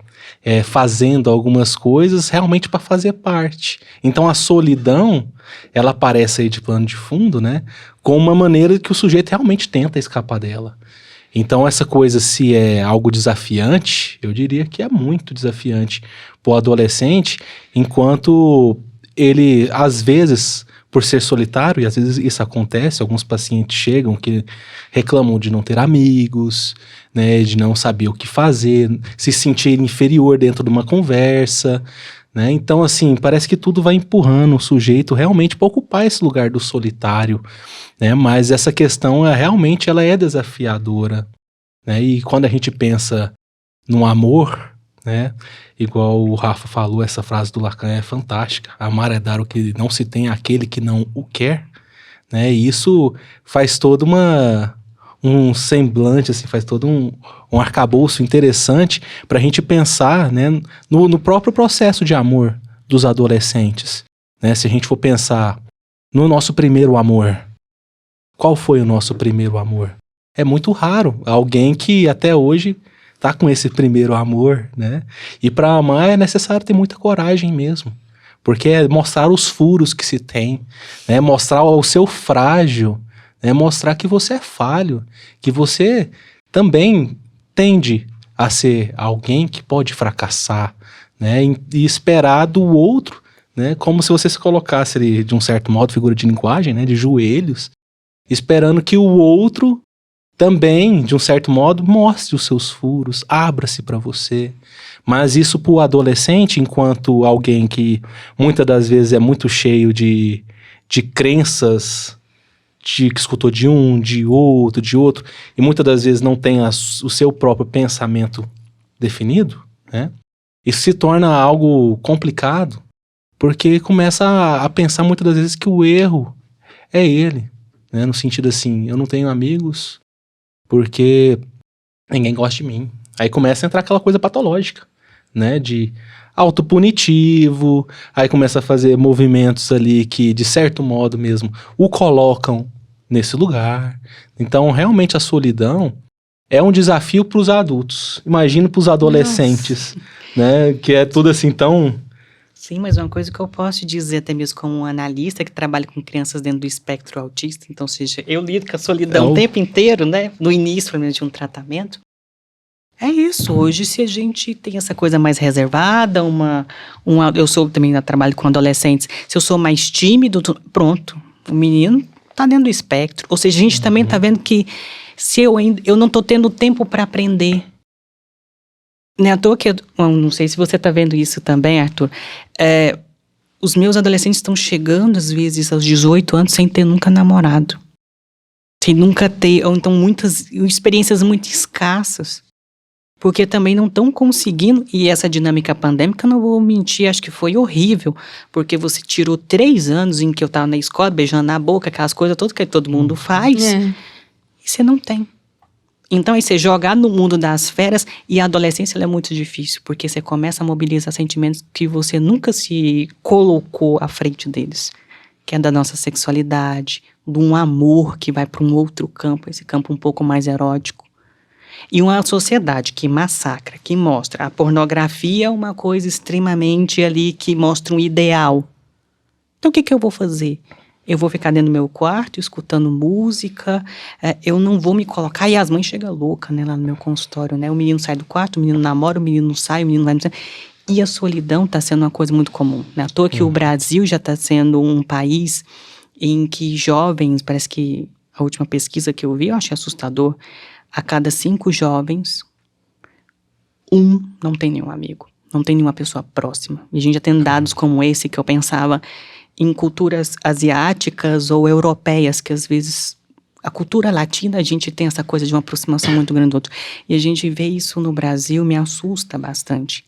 fazendo algumas coisas realmente para fazer parte. Então a solidão, ela aparece aí de plano de fundo, né? Com uma maneira que o sujeito realmente tenta escapar dela. Então essa coisa, se é algo desafiante, eu diria que é muito desafiante para o adolescente, enquanto ele, às vezes, por ser solitário, e às vezes isso acontece, alguns pacientes chegam que reclamam de não ter amigos, né, de não saber o que fazer, se sentir inferior dentro de uma conversa, né? Então, assim, parece que tudo vai empurrando o sujeito realmente para ocupar esse lugar do solitário, né? Mas essa questão, realmente, ela é desafiadora, né? E quando a gente pensa no amor, né? Igual o Rafa falou, essa frase do Lacan é fantástica. Amar é dar o que não se tem àquele que não o quer, né? E isso faz todo um semblante, assim, faz todo um arcabouço interessante para a gente pensar, né, no próprio processo de amor dos adolescentes, né? Se a gente for pensar no nosso primeiro amor, qual foi o nosso primeiro amor? É muito raro alguém que até hoje tá com esse primeiro amor, né? E para amar é necessário ter muita coragem mesmo, porque é mostrar os furos que se tem, né? Mostrar o seu frágil, né? Mostrar que você é falho, que você também tende a ser alguém que pode fracassar, né? E esperar do outro, né? Como se você se colocasse ali, de um certo modo, figura de linguagem, né? De joelhos, esperando que o outro também, de um certo modo, mostre os seus furos, abra-se para você. Mas isso para o adolescente, enquanto alguém que muitas das vezes é muito cheio de crenças, que escutou de um, de outro, e muitas das vezes não tem o seu próprio pensamento definido, né? Isso se torna algo complicado, porque começa a pensar muitas das vezes que o erro é ele, né? No sentido assim, eu não tenho amigos porque ninguém gosta de mim. Aí começa a entrar aquela coisa patológica, né? De autopunitivo, aí começa a fazer movimentos ali que, de certo modo mesmo, o colocam nesse lugar. Então, realmente, a solidão é um desafio para os adultos. Imagina para os adolescentes, né? Que é tudo assim tão... Sim, mas uma coisa que eu posso dizer até mesmo como um analista que trabalha com crianças dentro do espectro autista, então, ou seja, eu lido com a solidão o tempo inteiro, né? No início, pelo menos, de um tratamento. É isso, hoje se a gente tem essa coisa mais reservada, eu sou também, trabalho com adolescentes, se eu sou mais tímido, pronto, o menino tá dentro do espectro, ou seja, a gente também tá vendo que se eu não tô tendo tempo para aprender. Não é à toa que, não sei se você tá vendo isso também, Arthur, os meus adolescentes estão chegando, às vezes, aos 18 anos, sem ter nunca namorado. Sem nunca ter, ou então muitas experiências muito escassas. Porque também não estão conseguindo, e essa dinâmica pandêmica, não vou mentir, acho que foi horrível, porque você tirou 3 anos em que eu estava na escola, beijando na boca, aquelas coisas todas que todo mundo faz, e você não tem. Então, aí você jogar no mundo das feras, e a adolescência ela é muito difícil, porque você começa a mobilizar sentimentos que você nunca se colocou à frente deles, que é da nossa sexualidade, de um amor que vai para um outro campo, esse campo um pouco mais erótico. E uma sociedade que massacra, que mostra a pornografia é uma coisa extremamente ali que mostra um ideal. Então, o que eu vou fazer? Eu vou ficar dentro do meu quarto, escutando música, eu não vou me colocar, e as mães chegam loucas, né, lá no meu consultório, né, o menino sai do quarto, o menino namora, o menino não sai, o menino vai... E a solidão está sendo uma coisa muito comum, né, à toa que o Brasil já está sendo um país em que jovens, parece que a última pesquisa que eu vi, eu achei assustador, a cada 5 jovens, um não tem nenhum amigo, não tem nenhuma pessoa próxima. E a gente já tem dados como esse que eu pensava em culturas asiáticas ou europeias, que às vezes a cultura latina a gente tem essa coisa de uma aproximação muito grande do outro. E a gente vê isso no Brasil, me assusta bastante.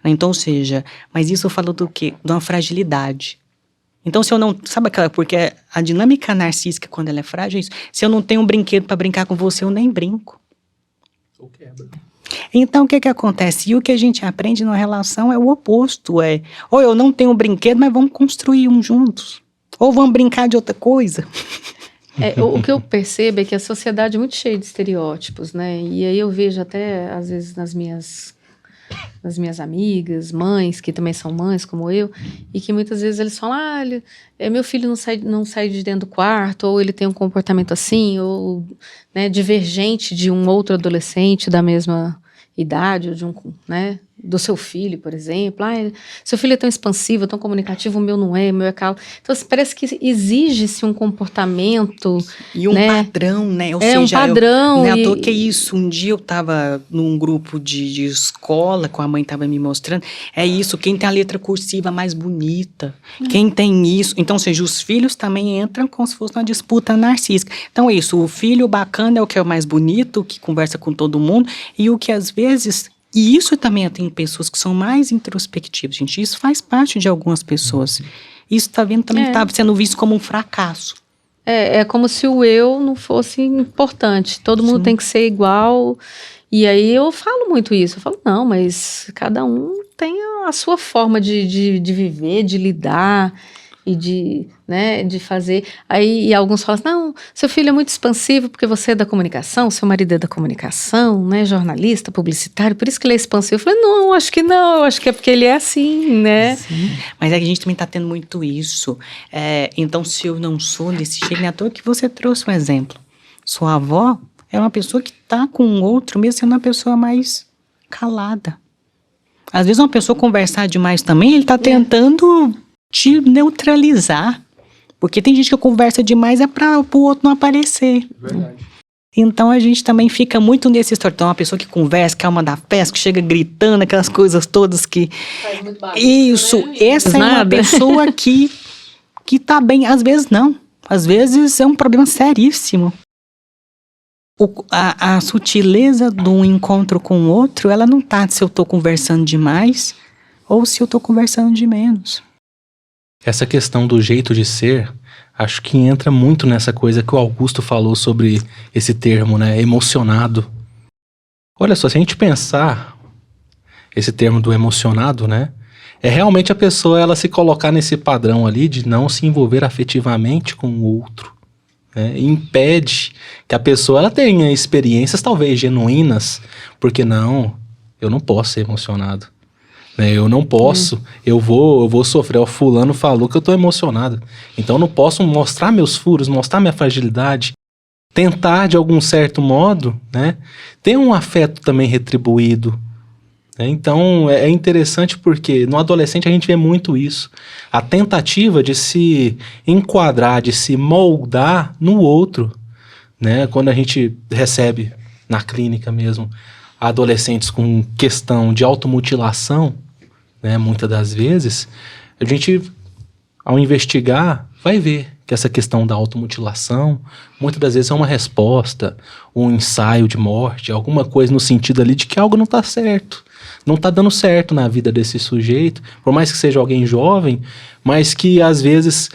Então, ou seja, mas isso fala do quê? De uma fragilidade. Então, se eu não... Sabe aquela... Porque a dinâmica narcísica, quando ela é frágil, é isso. Se eu não tenho um brinquedo para brincar com você, eu nem brinco. Ou quebra. Então, o que acontece? E o que a gente aprende na relação é o oposto. Ou eu não tenho um brinquedo, mas vamos construir um juntos. Ou vamos brincar de outra coisa. O que eu percebo é que a sociedade é muito cheia de estereótipos, né? E aí eu vejo até, às vezes, nas minhas amigas, mães, que também são mães, como eu, e que muitas vezes eles falam, meu filho não sai de dentro do quarto, ou ele tem um comportamento assim, ou, né, divergente de um outro adolescente da mesma idade, ou de né, do seu filho, por exemplo. Seu filho é tão expansivo, tão comunicativo, o meu não é, o meu é calo. Então, parece que exige-se um comportamento... E um padrão, né? Ou seja, um padrão. Não é à toa que é isso. Um dia eu estava num grupo de escola, com a mãe estava me mostrando, é isso, quem tem a letra cursiva mais bonita, quem tem isso. Então, ou seja, os filhos também entram como se fosse uma disputa narcísica. Então, é isso, o filho bacana é o que é o mais bonito, o que conversa com todo mundo, e o que às vezes... E isso também tem pessoas que são mais introspectivas, gente. Isso faz parte de algumas pessoas. Isso também está sendo visto como um fracasso. É como se o eu não fosse importante. Todo mundo tem que ser igual. E aí eu falo muito isso. Eu falo, não, mas cada um tem a sua forma de viver, de lidar e de fazer. Aí e alguns falam assim, não, seu filho é muito expansivo porque você é da comunicação, seu marido é da comunicação, né, jornalista, publicitário, por isso que ele é expansivo. Eu falei, não, acho que não, acho que é porque ele é assim, né? Sim. Mas é que a gente também está tendo muito isso. Então, se eu não sou desse jeito, não é à toa que você trouxe um exemplo. Sua avó é uma pessoa que está com o outro, mesmo sendo uma pessoa mais calada. Às vezes uma pessoa conversar demais também, ele está tentando... te neutralizar. Porque tem gente que conversa demais para o outro não aparecer. Verdade. Então a gente também fica muito nesse história. Então, uma pessoa que conversa, que é uma da festa, que chega gritando, aquelas coisas todas que... Faz muito barulho, Isso, né? essa é uma pessoa que tá bem. Às vezes não. Às vezes é um problema seríssimo. A sutileza do encontro com o outro, ela não tá se eu tô conversando demais ou se eu tô conversando de menos. Essa questão do jeito de ser, acho que entra muito nessa coisa que o Augusto falou sobre esse termo, né? Emocionado. Olha só, se a gente pensar esse termo do emocionado, né? É realmente a pessoa ela se colocar nesse padrão ali de não se envolver afetivamente com o outro. Né? E impede que a pessoa ela tenha experiências talvez genuínas, porque eu não posso ser emocionado. Eu não posso, eu vou sofrer. O fulano falou que eu tô emocionado. Então eu não posso mostrar meus furos, mostrar minha fragilidade. Tentar, de algum certo modo, né, ter um afeto também retribuído. Então é interessante porque no adolescente a gente vê muito isso. A tentativa de se enquadrar, de se moldar no outro. Né? Quando a gente recebe na clínica mesmo adolescentes com questão de automutilação, né, muitas das vezes, a gente, ao investigar, vai ver que essa questão da automutilação, muitas das vezes é uma resposta, um ensaio de morte, alguma coisa no sentido ali de que algo não está certo, não está dando certo na vida desse sujeito, por mais que seja alguém jovem, mas que às vezes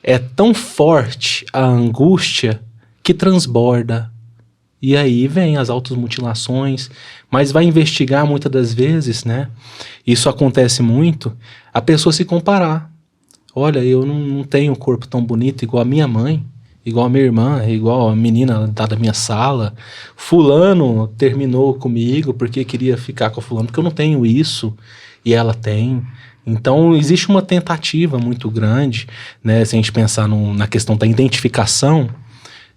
é tão forte a angústia que transborda. E aí vem as automutilações, mas vai investigar muitas das vezes, né? Isso acontece muito, a pessoa se comparar. Olha, eu não tenho um corpo tão bonito igual a minha mãe, igual a minha irmã, igual a menina da minha sala. Fulano terminou comigo porque queria ficar com fulano, porque eu não tenho isso e ela tem. Então, existe uma tentativa muito grande, né, se a gente pensar na questão da identificação,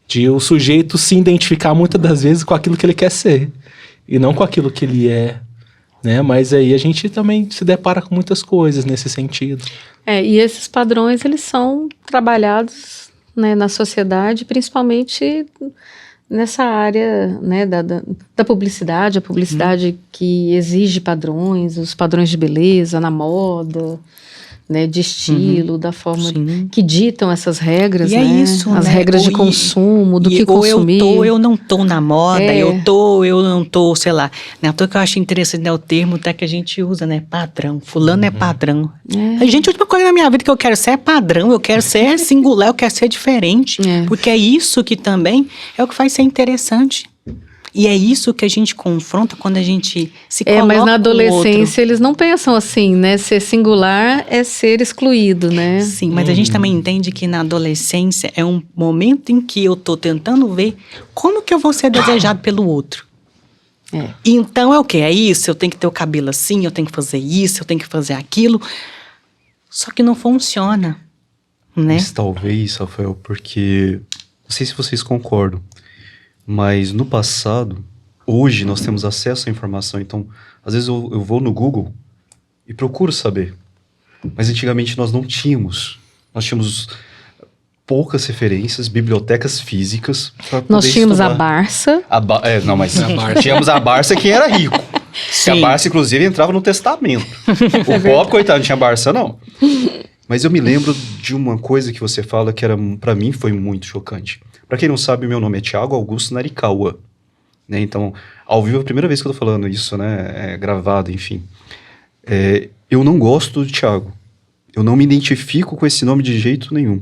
de o sujeito se identificar muitas das vezes com aquilo que ele quer ser, e não com aquilo que ele é, né? Mas aí a gente também se depara com muitas coisas nesse sentido. E esses padrões, eles são trabalhados, né, na sociedade, principalmente nessa área, né, da publicidade, a publicidade que exige padrões, os padrões de beleza, na moda, né, de estilo, da forma que ditam essas regras, e né? É isso, as né? regras de consumo, do que consumir. Ou eu não tô na moda, eu não tô, sei lá. Né? Que eu acho interessante, né, o termo até que a gente usa, né, padrão. Fulano é padrão. Gente, a última coisa na minha vida que eu quero ser é padrão, eu quero ser singular, eu quero ser diferente. Porque é isso que também é o que faz ser interessante. E é isso que a gente confronta quando a gente se coloca mas na com o adolescência eles não pensam assim, né? Ser singular é ser excluído, né? Sim, mas a gente também entende que na adolescência é um momento em que eu tô tentando ver como que eu vou ser desejado pelo outro. Então é o quê? É isso, eu tenho que ter o cabelo assim, eu tenho que fazer isso, eu tenho que fazer aquilo. Só que não funciona, né? Mas talvez, Rafael, porque... Não sei se vocês concordam, mas no passado, hoje nós temos acesso à informação, então às vezes eu vou no Google e procuro saber. Mas antigamente nós não tínhamos. Nós tínhamos poucas referências, bibliotecas físicas para poder Nós tínhamos estudar. a Barça. Não, mas tínhamos a Barça quem era rico. Que a Barça, inclusive, entrava no testamento. O pobre, coitado, não tinha Barça, não. Mas eu me lembro de uma coisa que você fala que para mim foi muito chocante. Para quem não sabe, meu nome é Thiago Augusto Narikawa, né? Então, ao vivo é a primeira vez que eu tô falando isso, né? Gravado, enfim. Eu não gosto do Thiago. Eu não me identifico com esse nome de jeito nenhum.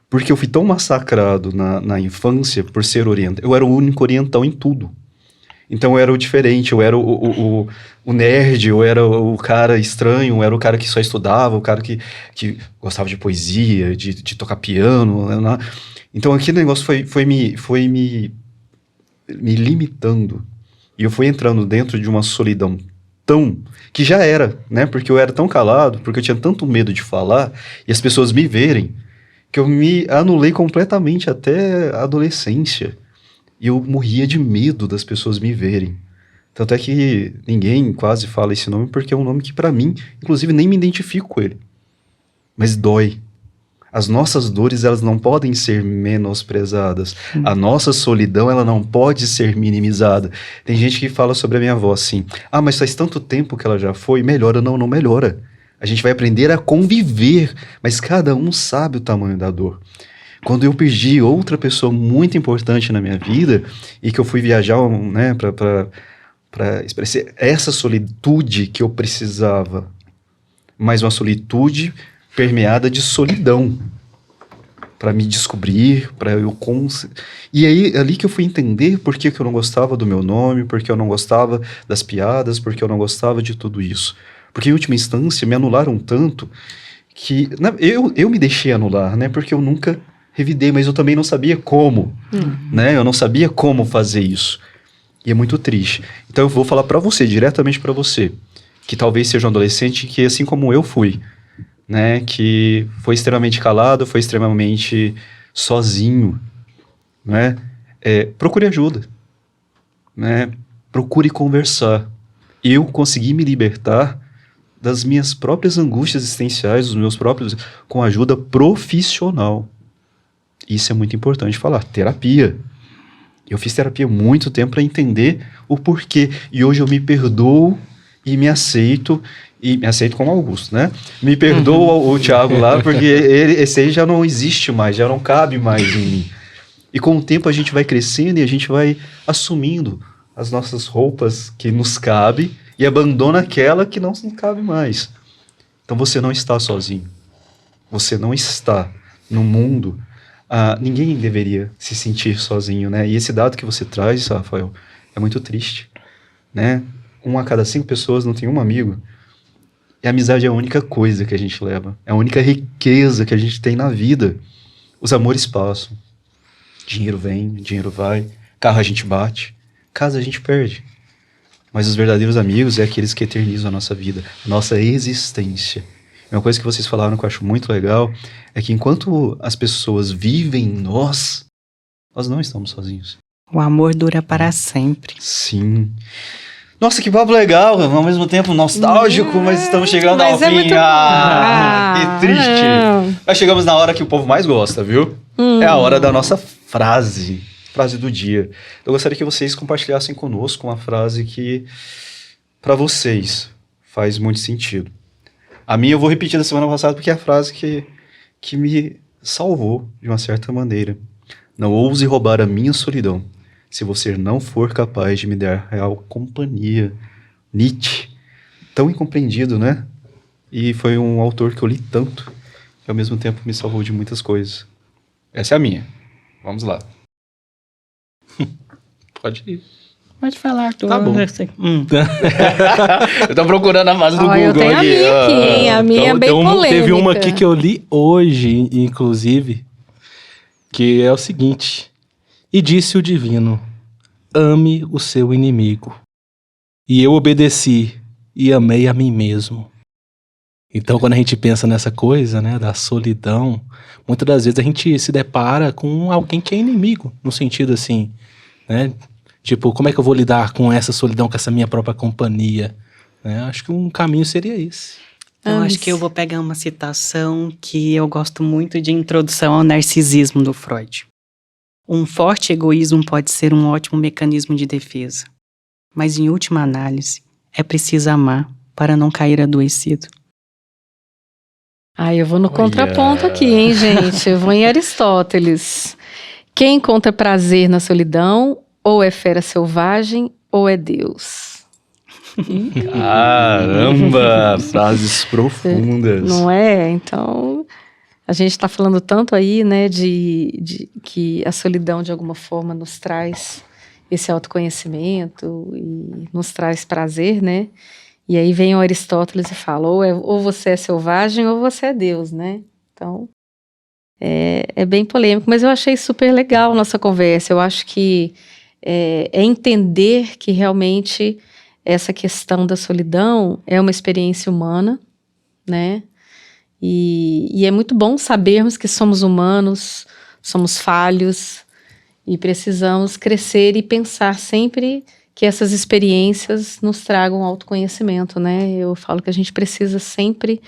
Porque eu fui tão massacrado na infância por ser oriental. Eu era o único oriental em tudo. Então eu era o diferente, eu era o nerd, eu era o cara estranho, eu era o cara que só estudava, o cara que gostava de poesia, de tocar piano, né? Então aquele negócio foi me limitando. E eu fui entrando dentro de uma solidão que já era, né? Porque eu era tão calado, porque eu tinha tanto medo de falar, e as pessoas me verem, que eu me anulei completamente até a adolescência. E eu morria de medo das pessoas me verem. Tanto é que ninguém quase fala esse nome, porque é um nome que pra mim, inclusive, nem me identifico com ele. Mas dói. As nossas dores, elas não podem ser menosprezadas. A nossa solidão, ela não pode ser minimizada. Tem gente que fala sobre a minha avó assim, mas faz tanto tempo que ela já foi, melhora? Não melhora. A gente vai aprender a conviver, mas cada um sabe o tamanho da dor. Quando eu perdi outra pessoa muito importante na minha vida, e que eu fui viajar, né, para expressar essa solitude que eu precisava, mas uma solitude permeada de solidão, para me descobrir, para eu... E aí, ali que eu fui entender por que eu não gostava do meu nome, por que eu não gostava das piadas, por que eu não gostava de tudo isso. Porque, em última instância, me anularam tanto que... Eu me deixei anular, né, porque eu nunca revidei, mas eu também não sabia como, né, eu não sabia como fazer isso. E é muito triste. Então, eu vou falar para você, diretamente para você, que talvez seja um adolescente que, assim como eu fui, né, que foi extremamente calado, foi extremamente sozinho, né, procure ajuda, né, procure conversar. Eu consegui me libertar das minhas próprias angústias existenciais, dos meus próprios, com ajuda profissional. Isso é muito importante falar, terapia. Eu fiz terapia há muito tempo para entender o porquê, e hoje eu me perdoo e me aceito como Augusto, né? Me perdoa o Thiago lá, porque esse aí já não existe mais, já não cabe mais em mim. E com o tempo a gente vai crescendo e a gente vai assumindo as nossas roupas que nos cabe e abandona aquela que não nos cabe mais. Então você não está sozinho. Você não está no mundo. Ninguém deveria se sentir sozinho, né? E esse dado que você traz, Rafael, é muito triste, né? 1 a cada 5 pessoas não tem um amigo. E a amizade é a única coisa que a gente leva. É a única riqueza que a gente tem na vida. Os amores passam. Dinheiro vem, dinheiro vai. Carro a gente bate. Casa a gente perde. Mas os verdadeiros amigos é aqueles que eternizam a nossa vida. A nossa existência. Uma coisa que vocês falaram que eu acho muito legal é que enquanto as pessoas vivem em nós não estamos sozinhos. O amor dura para sempre. Sim. Nossa, que papo legal, ao mesmo tempo nostálgico, mas estamos chegando ao Mas é fim. muito bom. Que triste. Não. Nós chegamos na hora que o povo mais gosta, viu? É a hora da nossa frase do dia. Eu gostaria que vocês compartilhassem conosco uma frase que, para vocês, faz muito sentido. A minha eu vou repetir da semana passada porque é a frase que me salvou de uma certa maneira. Não ouse roubar a minha solidão, se você não for capaz de me dar real companhia. Nietzsche, tão incompreendido, né? E foi um autor que eu li tanto, que ao mesmo tempo me salvou de muitas coisas. Essa é a minha. Vamos lá. Pode ir. Pode falar, Arthur. Tá bom. Eu tô procurando a frase do Google Eu tenho a aqui. minha aqui, hein? A minha é bem polêmica. Teve uma aqui que eu li hoje, inclusive, que é o seguinte: e disse o divino, ame o seu inimigo. E eu obedeci e amei a mim mesmo. Então, quando a gente pensa nessa coisa, né, da solidão, muitas das vezes a gente se depara com alguém que é inimigo, no sentido assim, né? Tipo, como é que eu vou lidar com essa solidão, com essa minha própria companhia? Né? Acho que um caminho seria esse. Eu acho que eu vou pegar uma citação que eu gosto muito de introdução ao narcisismo do Freud. Um forte egoísmo pode ser um ótimo mecanismo de defesa, mas em última análise, é preciso amar para não cair adoecido. Eu vou no contraponto aqui, hein, gente? Eu vou em Aristóteles. Quem encontra prazer na solidão, ou é fera selvagem, ou é Deus. Caramba, frases profundas. Não é? Então, a gente está falando tanto aí, né, de que a solidão, de alguma forma, nos traz esse autoconhecimento e nos traz prazer, né? E aí vem o Aristóteles e fala, ou você é selvagem ou você é Deus, né? Então, é bem polêmico, mas eu achei super legal a nossa conversa. Eu acho que é entender que realmente essa questão da solidão é uma experiência humana, né? E é muito bom sabermos que somos humanos, somos falhos e precisamos crescer e pensar sempre que essas experiências nos tragam autoconhecimento, né? Eu falo que a gente precisa sempre,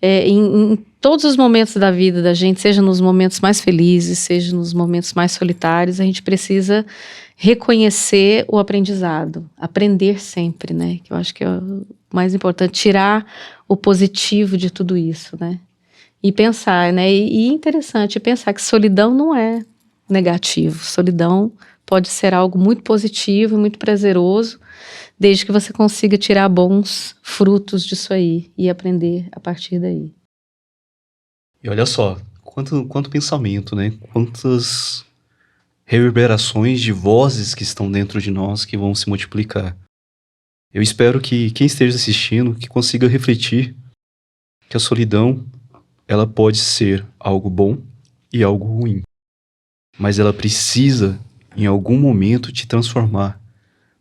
em todos os momentos da vida da gente, seja nos momentos mais felizes, seja nos momentos mais solitários, a gente precisa reconhecer o aprendizado, aprender sempre, né? Que eu acho que é o mais importante, tirar o positivo de tudo isso, né? E pensar, né? E interessante pensar que solidão não é negativo, solidão pode ser algo muito positivo, muito prazeroso, desde que você consiga tirar bons frutos disso aí e aprender a partir daí. E olha só, quanto pensamento, né? Quantas reverberações de vozes que estão dentro de nós que vão se multiplicar. Eu espero que quem esteja assistindo que consiga refletir que a solidão ela pode ser algo bom e algo ruim, mas ela precisa em algum momento te transformar,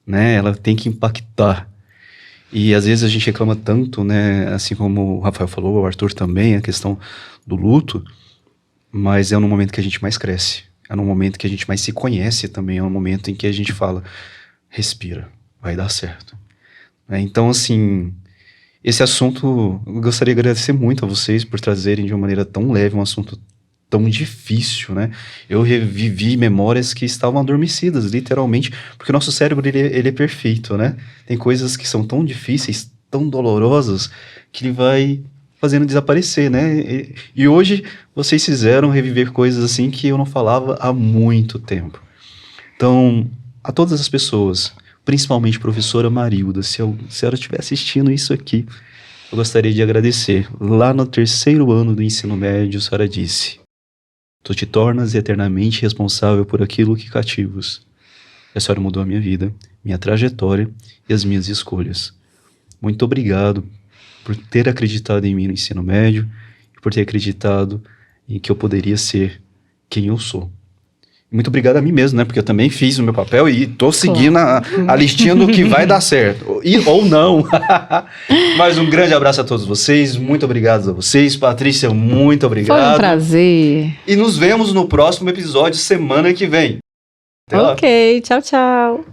né? Ela tem que impactar. E às vezes a gente reclama tanto, né? Assim como o Rafael falou, o Arthur também, a questão do luto, mas é no momento que a gente mais cresce, é no momento que a gente mais se conhece também, é no momento em que a gente fala, respira, vai dar certo. Então, assim, esse assunto, eu gostaria de agradecer muito a vocês por trazerem de uma maneira tão leve um assunto tão difícil, né? Eu revivi memórias que estavam adormecidas, literalmente, porque o nosso cérebro, ele é perfeito, né? Tem coisas que são tão difíceis, tão dolorosas, que ele vai fazendo desaparecer, né? E hoje, vocês fizeram reviver coisas assim que eu não falava há muito tempo. Então, a todas as pessoas, principalmente a professora Marilda, se ela estiver assistindo isso aqui, eu gostaria de agradecer. Lá no 3º ano do ensino médio, a senhora disse: tu te tornas eternamente responsável por aquilo que cativas. A senhora mudou a minha vida, minha trajetória e as minhas escolhas. Muito obrigado por ter acreditado em mim no ensino médio e por ter acreditado em que eu poderia ser quem eu sou. Muito obrigado a mim mesmo, né? Porque eu também fiz o meu papel e tô seguindo a listinha do que vai dar certo. Ou não. Mas um grande abraço a todos vocês. Muito obrigado a vocês. Patrícia, muito obrigado. Foi um prazer. E nos vemos no próximo episódio semana que vem. Até lá. Ok, tchau, tchau.